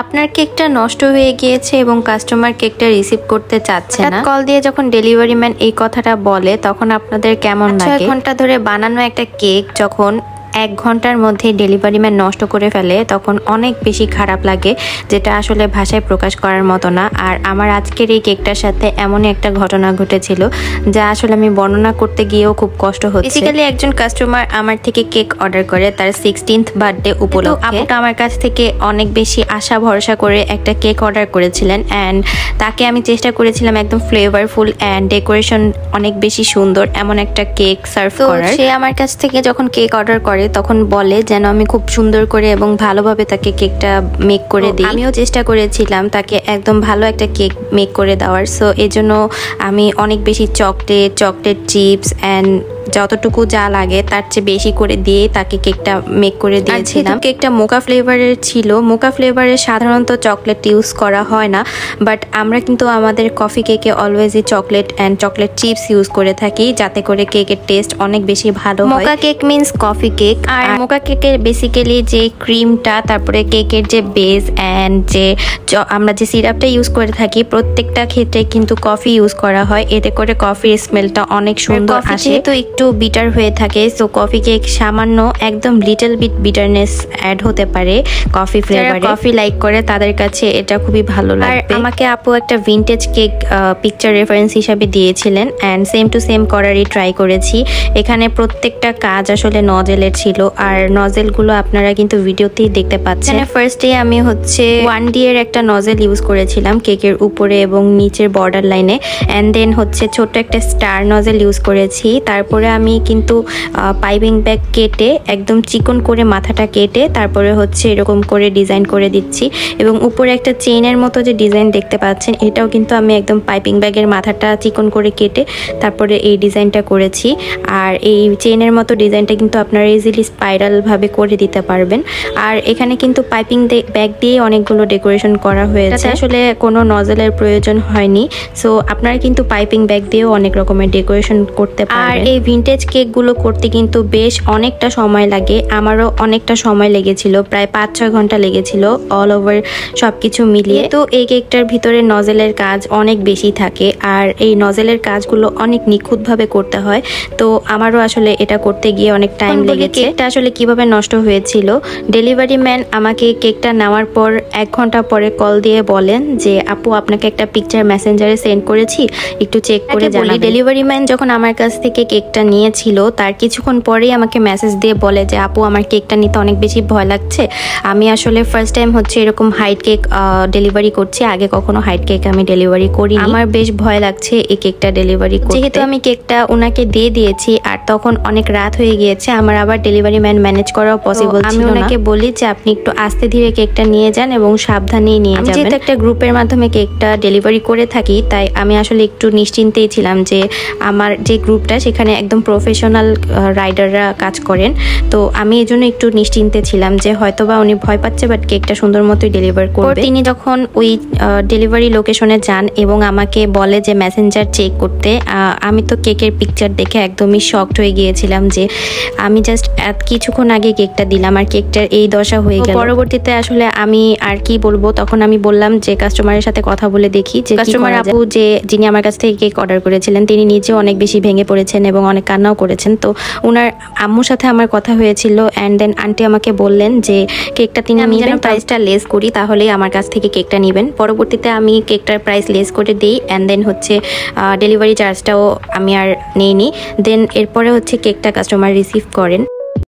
আপনার কেকটা নষ্ট হয়ে গিয়েছে এবং কাস্টমার কেকটা রিসিভ করতে চাচ্ছে না। কল দিয়ে যখন ডেলিভারি ম্যান এই কথাটা বলে তখন আপনাদের কেমন লাগে? 6 ঘন্টা ধরে বানানো একটা কেক যখন 1 ঘন্টার মধ্যে ডেলিভারি ম্যান নষ্ট করে ফেলে তখন অনেক বেশি খারাপ লাগে, যেটা আসলে ভাষায় প্রকাশ করার মতো না। আর আমার আজকের এই কেকটার সাথে এমনই একটা ঘটনা ঘটেছিল যা আসলে আমি বর্ণনা করতে গিয়েও খুব কষ্ট হচ্ছে। বেসিক্যালি একজন কাস্টমার আমার থেকে কেক অর্ডার করে তার 16th বার্থডে উপলক্ষে। আপুটা আমার কাছ থেকে অনেক বেশি আশা ভরসা করে একটা কেক অর্ডার করেছিলেন অ্যান্ড তাকে আমি চেষ্টা করেছিলাম একদম ফ্লেভারফুল অ্যান্ড ডেকোরেশন অনেক বেশি সুন্দর এমন একটা কেক সার্ভ করার। সে আমার কাছ থেকে যখন কেক অর্ডার করে তখন বলে যেন আমি খুব সুন্দর করে এবং ভালোভাবে তাকে কেকটা মেক করে দিই। আমিও চেষ্টা করেছিলাম তাকে একদম ভালো একটা কেক মেক করে দেওয়ার। সো এজন্য আমি অনেক বেশি চকলেট চিপস অ্যান্ড যতটুকু যা লাগে তার চেয়ে বেশি করে দিয়ে তাকে কেকটা মেক করে দিয়েছিলাম। কেকটা মোকা ফ্লেভারের ছিল। মোকা ফ্লেভারের সাধারণত চকলেট ইউজ করা হয় না, বাট আমরা কিন্তু আমাদের কফি কেকে অলওয়েজই chocolate and chocolate chips use করে থাকি যাতে করে কেকের টেস্ট অনেক বেশি ভালো হয়। মোকা কেক মিন্স কফি কেক। আর মোকা কেকের বেসিক্যালি যে ক্রিমটা, তারপরে কেকের যে বেস অ্যান্ড যে আমরা যে সিরাপটা ইউজ করে থাকি প্রত্যেকটা ক্ষেত্রে কিন্তু কফি ইউজ করা হয়, এতে করে কফির স্মেলটা অনেক সুন্দর আসে। তো একটু বিটার হয়ে থাকে, সো কফি কেক সামান্য একদম লিটল বিট বিটারনেস অ্যাড হতে পারে কফি ফ্লেভারে। কফি লাইক করে তাদের কাছে এটা খুবই ভালো লাগবে। আমাকে আপু একটা ভিনটেজ কেক পিকচার রেফারেন্স হিসাবে দিয়েছিলেন অ্যান্ড সেম টু সেম করারই ট্রাই করেছি। এখানে প্রত্যেকটা কাজ আসলে নজেলের ছিল আর নজেলগুলো আপনারা কিন্তু ভিডিওতেই দেখতে পাচ্ছেন। ফার্স্টে আমি হচ্ছে 1D এর একটা নজেল ইউজ করেছিলাম কেকের উপরে এবং নিচের বর্ডার লাইনে, অ্যান্ড দেন হচ্ছে ছোট একটা স্টার নজেল ইউজ করেছি। তারপরে আমি কিন্তু পাইপিং ব্যাগ কেটে একদম চিকন করে মাথাটা কেটে তারপরে হচ্ছে এরকম করে ডিজাইন করে দিচ্ছি এবং উপরে একটা চেইনের মতো যে ডিজাইন দেখতে পাচ্ছেন এটাও কিন্তু আমি একদম পাইপিং ব্যাগের মাথাটা চিকন করে কেটে তারপরে এই ডিজাইনটা করেছি। আর এই চেইনের মতো ডিজাইনটা কিন্তু আপনারা ইজিলি স্পাইরাল ভাবে করে দিতে পারবেন। আর এখানে কিন্তু পাইপিং ব্যাগ দিয়ে অনেকগুলো ডেকোরেশন করা হয়েছে, আসলে কোনো নজেলের প্রয়োজন হয়নি। সো আপনারা কিন্তু পাইপিং ব্যাগ দিয়েও অনেক রকমের ডেকোরেশন করতে পারেন। আর এই ভিনটেজ কেকগুলো করতে কিন্তু বেশ অনেকটা সময় লাগে, আমারও অনেকটা সময় লেগেছিল, প্রায় 5-6 ঘন্টা লেগেছিল অল ওভার সবকিছু মিলিয়ে। তো এই কেকটার ভিতরে নজেলের কাজ অনেক বেশি থাকে আর এই নজেলের কাজগুলো অনেক নিখুঁতভাবে করতে হয়। তো আমারও আসলে এটা করতে গিয়ে অনেক টাইম লেগেছে। কেকটা আসলে কিভাবে নষ্ট হয়েছিল, ডেলিভারি ম্যান আমাকে কেকটা নেওয়ার পর 1 ঘন্টা পরে কল দিয়ে বলেন যে আপু আপনাকে একটা পিকচার মেসেঞ্জারে সেন্ড করেছি, একটু চেক করে জানাবেন। ডেলিভারি ম্যান যখন আমার কাছ থেকে কেকটা নিয়েছিল তার কিছুক্ষণ পরেই আমাকে মেসেজ দিয়ে বলে যে আপু আমার কেকটা নিতে অনেক বেশি ভয় লাগছে। আমি আসলে ফার্স্ট টাইম হচ্ছে এরকম হাইট কেক ডেলিভারি করছি, আগে কখনো হাইট কেক আমি ডেলিভারি করি। আমার বেশ ভয় লাগছে এই কেকটা ডেলিভারি করতে। যেহেতু আমি কেকটা ওনাকে দিয়ে দিয়েছি আর তখন অনেক রাত হয়ে গিয়েছে, আমার আবার ডেলিভারি ম্যান ম্যানেজ করাও পসিবল ছিল না। আমি ওনাকে বলি যে আপনি একটু আস্তে ধীরে কেকটা নিয়ে যান এবং সাবধানেই নিয়ে যাবেন। যেহেতু একটা গ্রুপের মাধ্যমে কেকটা ডেলিভারি করে থাকি তাই আমি আসলে একটু নিশ্চিন্তেই ছিলাম যে আমার যে গ্রুপটা সেখানে একদম প্রফেশনাল রাইডাররা কাজ করেন। তো আমি এই জন্য একটু নিশ্চিন্তে ছিলাম যে হয়তোবা উনি ভয় পাচ্ছে বাট কেকটা সুন্দর মতোই ডেলিভার করবে। তিনি যখন ওই ডেলিভারি লোকেশনে যান এবং আমাকে বলে যে মেসেঞ্জার চেক করতে, আমি তো কেকের পিকচার দেখে একদমই শকড হয়ে গিয়েছিলাম যে আমি জাস্ট কিছুক্ষণ আগে কেকটা দিলাম আর কেকটার এই দশা হয়ে গেল। পরবর্তীতে আসলে আমি আর কি বলবো, তখন আমি বললাম যে কাস্টমারের সাথে কথা বলে দেখি। যে কাস্টমার আপু যিনি আমার কাছ থেকে কেক অর্ডার করেছিলেন তিনি নিজেও অনেক বেশি ভেঙে পড়েছেন এবং অনেক কান্নাও করেছেন। তো ওনার আম্মুর সাথে আমার কথা হয়েছিল অ্যান্ড দেন আন্টি আমাকে বললেন যে কেকটা তিনি নেবেন, প্রাইসটা লেস করি তাহলেই আমার কাছ থেকে কেকটা নেবেন। পরবর্তীতে আমি কেকটার প্রাইস লেস করে দিই অ্যান্ড দেন হচ্ছে ডেলিভারি চার্জটাও আমি আর নেইনি। দেন এরপরে হচ্ছে কেকটা কাস্টমার রিসিভ করেন।